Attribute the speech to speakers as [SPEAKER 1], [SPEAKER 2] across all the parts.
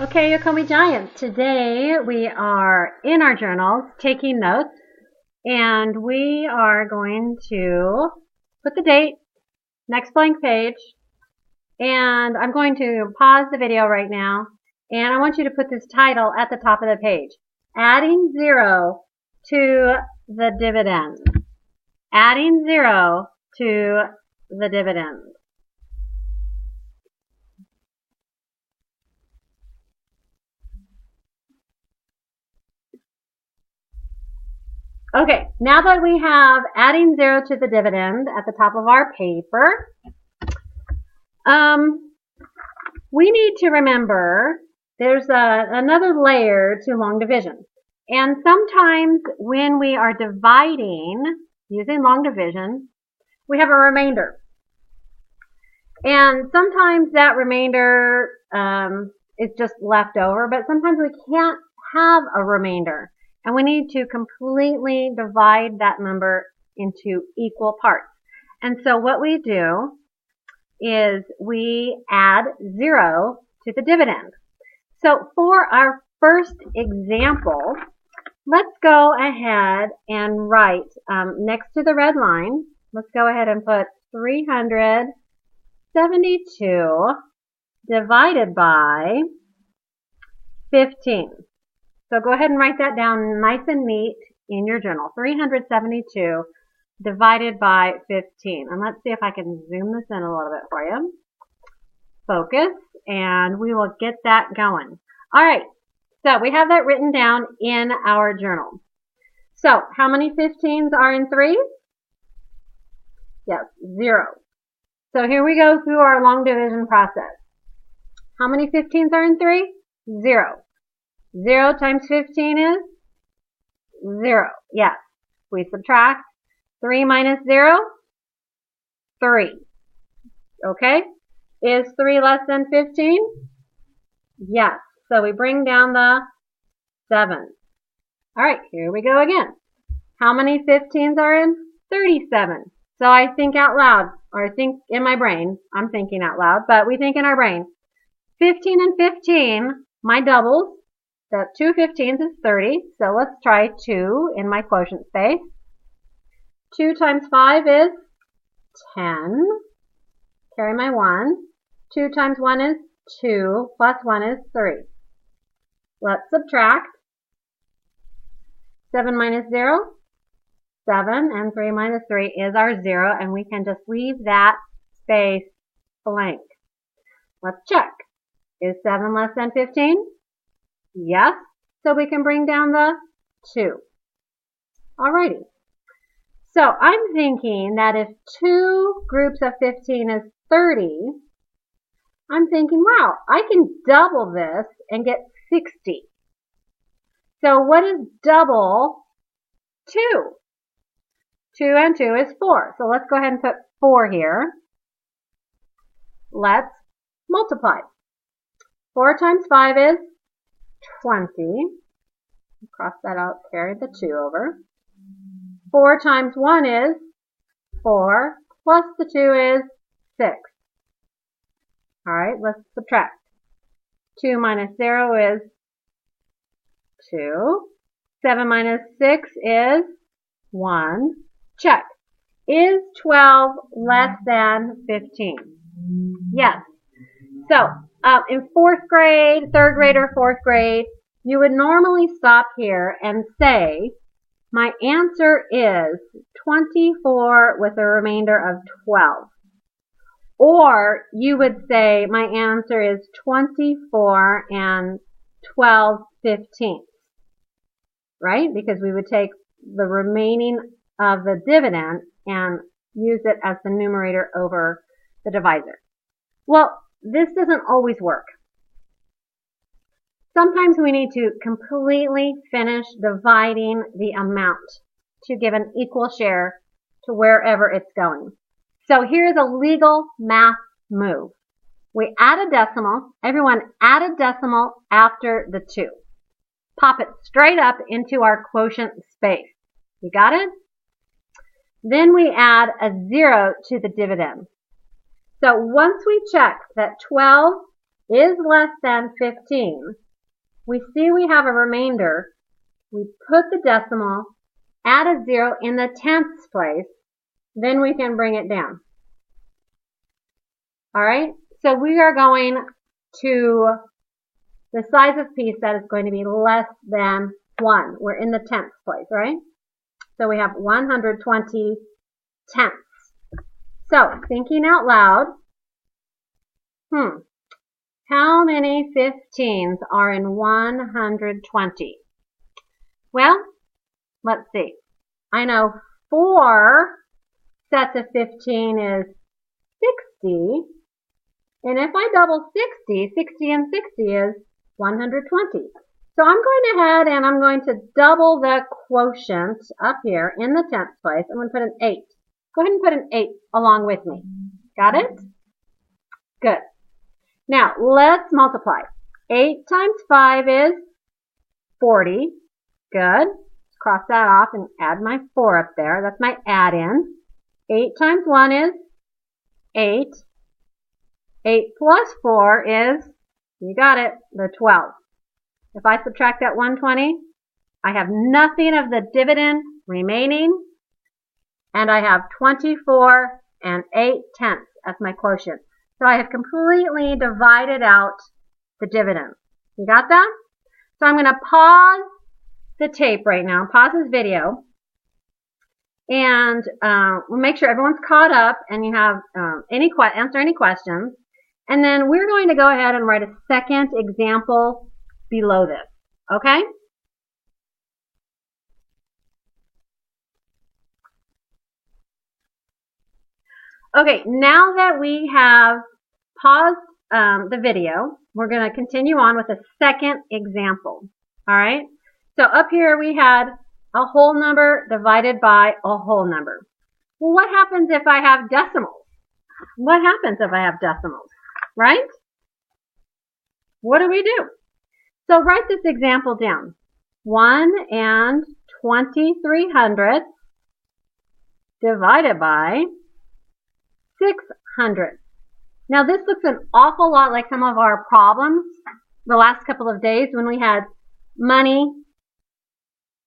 [SPEAKER 1] Okay, Yokomi Giants. Today we are in our journals taking notes, and we are going to put the date, next blank page, and I'm going to pause the video right now, and I want you to put this title at the top of the page. Adding 0 to the dividend. Adding 0 to the dividend. Okay, now that we have adding 0 to the dividend at the top of our paper, we need to remember there's another layer to long division. And sometimes when we are dividing using long division, we have a remainder. And sometimes that remainder is just left over, but sometimes we can't have a remainder. And we need to completely divide that number into equal parts. And so what we do is we add 0 to the dividend. So for our first example, let's go ahead and write next to the red line, let's go ahead and put 372 divided by 15. So go ahead and write that down nice and neat in your journal. 372 divided by 15. And let's see if I can zoom this in a little bit for you. Focus, and we will get that going. All right, so we have that written down in our journal. So how many 15s are in 3? Yes, 0. So here we go through our long division process. How many 15s are in 3? 0. 0 times 15 is 0. Yes. We subtract 3 minus 0, 3. Okay? Is 3 less than 15? Yes. So we bring down the 7. All right, here we go again. How many 15s are in 37? So I think out loud, or I think in my brain. I'm thinking out loud, but we think in our brain. 15 and 15, my doubles. That 2 15s is 30, so let's try 2 in my quotient space. 2 times 5 is 10. Carry my 1. 2 times 1 is 2, plus 1 is 3. Let's subtract. 7 minus 0, 7, and 3 minus 3 is our 0, and we can just leave that space blank. Let's check. Is 7 less than 15? Yes, so we can bring down the 2. Alrighty. So I'm thinking that if 2 groups of 15 is 30, I'm thinking, wow, I can double this and get 60. So what is double 2? 2 and 2 is 4. So let's go ahead and put 4 here. Let's multiply. 4 times 5 is 20. Cross that out, carry the 2 over. 4 times 1 is 4, plus the 2 is 6. Alright, let's subtract. 2 minus 0 is 2. 7 minus 6 is 1. Check. Is 12 less than 15? Yes. So, in 4th grade, 3rd grade, or 4th grade, you would normally stop here and say, my answer is 24 with a remainder of 12. Or you would say, my answer is 24 and 12 15ths. Right? Because we would take the remaining of the dividend and use it as the numerator over the divisor. Well, this doesn't always work. Sometimes we need to completely finish dividing the amount to give an equal share to wherever it's going. So here's a legal math move. We add a decimal. Everyone add a decimal after the 2. Pop it straight up into our quotient space. You got it? Then we add a 0 to the dividend. So once we check that 12 is less than 15, we see we have a remainder. We put the decimal, add a 0 in the tenths place, then we can bring it down. All right, so we are going to the size of piece that is going to be less than 1. We're in the tenths place, right? So we have 120 tenths. So, thinking out loud, how many 15s are in 120? Well, let's see. I know 4 sets of 15 is 60. And if I double 60, 60 and 60 is 120. So I'm going ahead and I'm going to double the quotient up here in the tenths place. I'm going to put an 8. Go ahead and put an 8 along with me. Got it? Good. Now, let's multiply. 8 times 5 is 40. Good. Let's cross that off and add my 4 up there. That's my add-in. 8 times 1 is 8. 8 plus 4 is, you got it, the 12. If I subtract that 120, I have nothing of the dividend remaining, and I have 24 and 8 tenths as my quotient. So I have completely divided out the dividend. You got that? So I'm going to pause the tape right now, pause this video, and we'll make sure everyone's caught up and you have answer any questions. And then we're going to go ahead and write a second example below this. Okay? Okay, now that we have paused the video, we're going to continue on with a second example. All right? So up here we had a whole number divided by a whole number. Well, what happens if I have decimals? What happens if I have decimals? Right? What do we do? So write this example down. 1 and 2300 divided by 600. Now this looks an awful lot like some of our problems the last couple of days when we had money.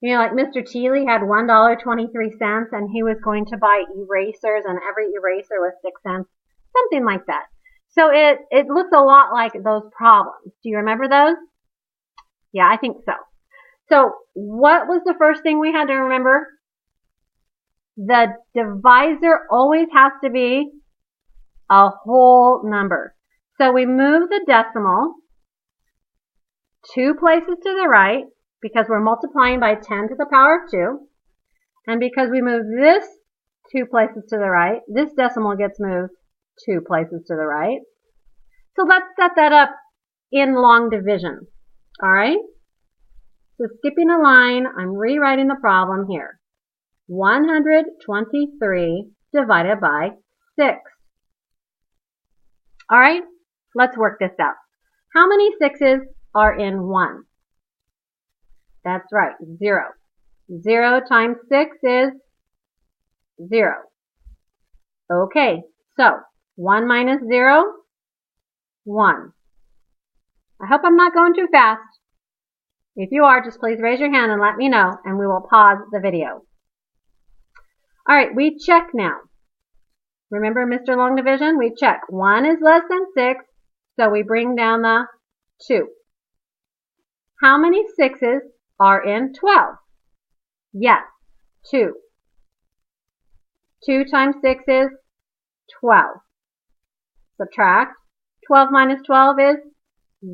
[SPEAKER 1] You know, like Mr. Thiele had $1.23 and he was going to buy erasers and every eraser was 6 cents. Something like that. So it looks a lot like those problems. Do you remember those? Yeah, I think so. So what was the first thing we had to remember? The divisor always has to be a whole number. So we move the decimal 2 places to the right because we're multiplying by 10 to the power of 2. And because we move this 2 places to the right, this decimal gets moved 2 places to the right. So let's set that up in long division. All right? So skipping a line, I'm rewriting the problem here. 123 divided by 6. All right? Let's work this out. How many 6s are in 1? That's right, 0. 0 times 6 is 0. Okay, so 1 minus 0, 1. I hope I'm not going too fast. If you are, just please raise your hand and let me know, and we will pause the video. All right, we check now. Remember Mr. Long Division? We check. 1 is less than 6, so we bring down the 2. How many 6s are in 12? Yes, 2. 2 times 6 is 12. Subtract. 12 minus 12 is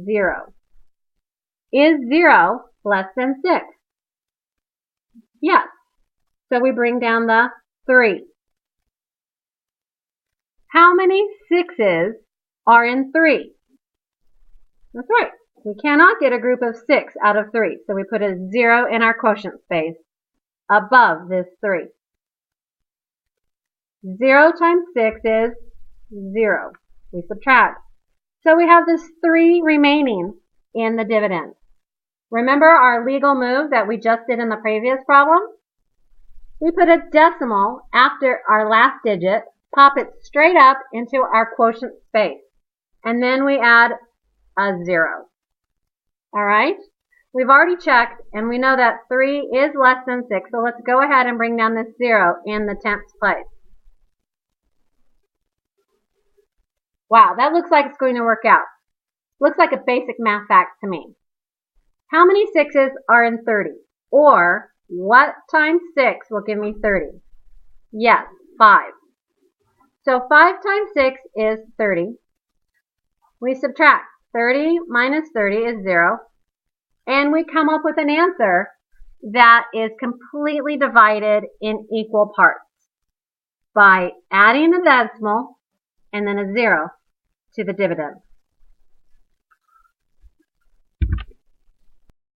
[SPEAKER 1] 0. Is 0 less than 6? Yes. So we bring down the 3. How many 6s are in 3? That's right. We cannot get a group of 6 out of 3. So we put a 0 in our quotient space above this 3. 0 times 6 is 0. We subtract. So we have this 3 remaining in the dividend. Remember our legal move that we just did in the previous problem? We put a decimal after our last digit, pop it straight up into our quotient space. And then we add a 0. All right? We've already checked, and we know that 3 is less than 6, so let's go ahead and bring down this 0 in the 10th place. Wow, that looks like it's going to work out. Looks like a basic math fact to me. How many 6s are in 30? Or, what times 6 will give me 30? Yes, 5. So 5 times 6 is 30. We subtract. 30 minus 30 is 0. And we come up with an answer that is completely divided in equal parts by adding a decimal and then a 0 to the dividend.